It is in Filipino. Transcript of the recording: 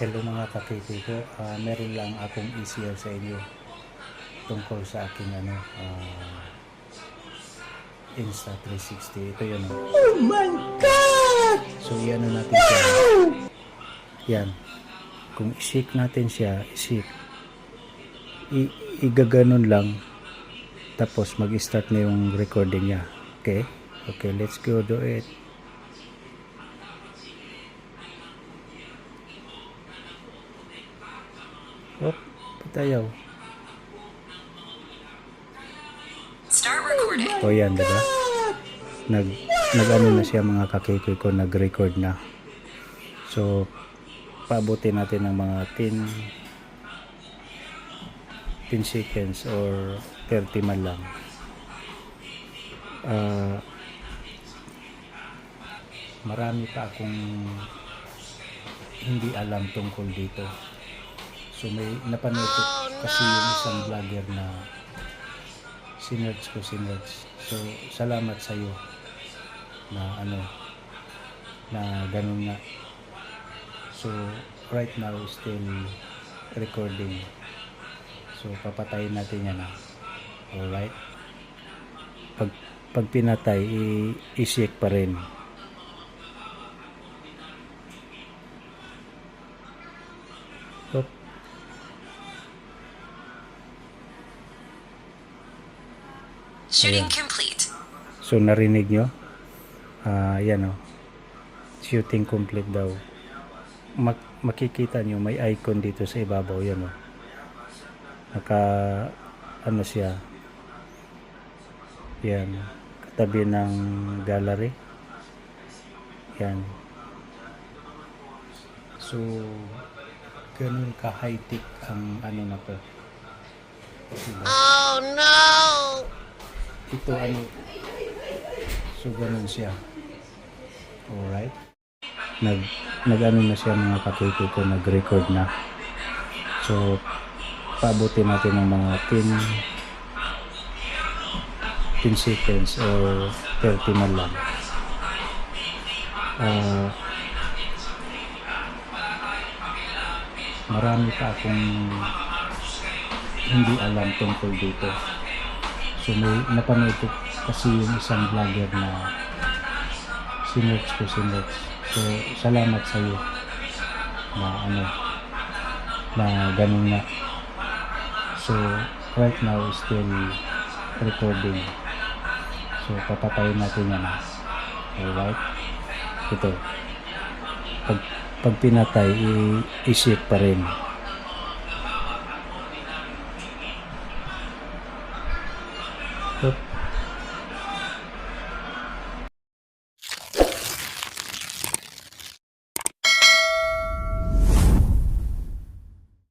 Hello mga kakiti ko, meron lang akong i-share sa inyo tungkol sa aking Insta360. Ito yun. Oh my God! So iyan natin siya. Yan. Kung i-shake natin siya, igaganon lang. Tapos mag-start na yung recording niya. Okay? Okay, let's go do it. Oh, patayaw. Start recording. O yan, diba? Nag-ano na siya mga kakikoy ko, nag-record na. So, paabutin natin ng mga 10 seconds or 30 man lang. Marami pa akong hindi alam tungkol dito. So may napanood ko kasi yung isang vlogger na sinerch. So salamat sa iyo na na ganun nga. So right now still recording. So papatayin natin yan. Alright? Pag pinatay, i-shake pa rin. So, Shooting complete. So narinig nyo? Yan o. Shooting complete daw. Makikita nyo may icon dito sa ibabaw. Yan o. Siya. Yan. Katabi ng gallery. Yan. So ganun ka high-tech ang na to. Diba? Oh no! Ito so ganun siya. Alright. Nag-ano na siya mga kakiki ko, nag-record na. So paabutin natin ng mga 10 seconds or 30 man lang. Marami pa akong hindi alam tungkol dito. So may napanood ko kasi yung isang vlogger na sinerch. So salamat sa iyo na na ganun na. So right now still recording. So papatayin natin yan. Alright? Ito. Pag pinatay, i-shake pa rin. So,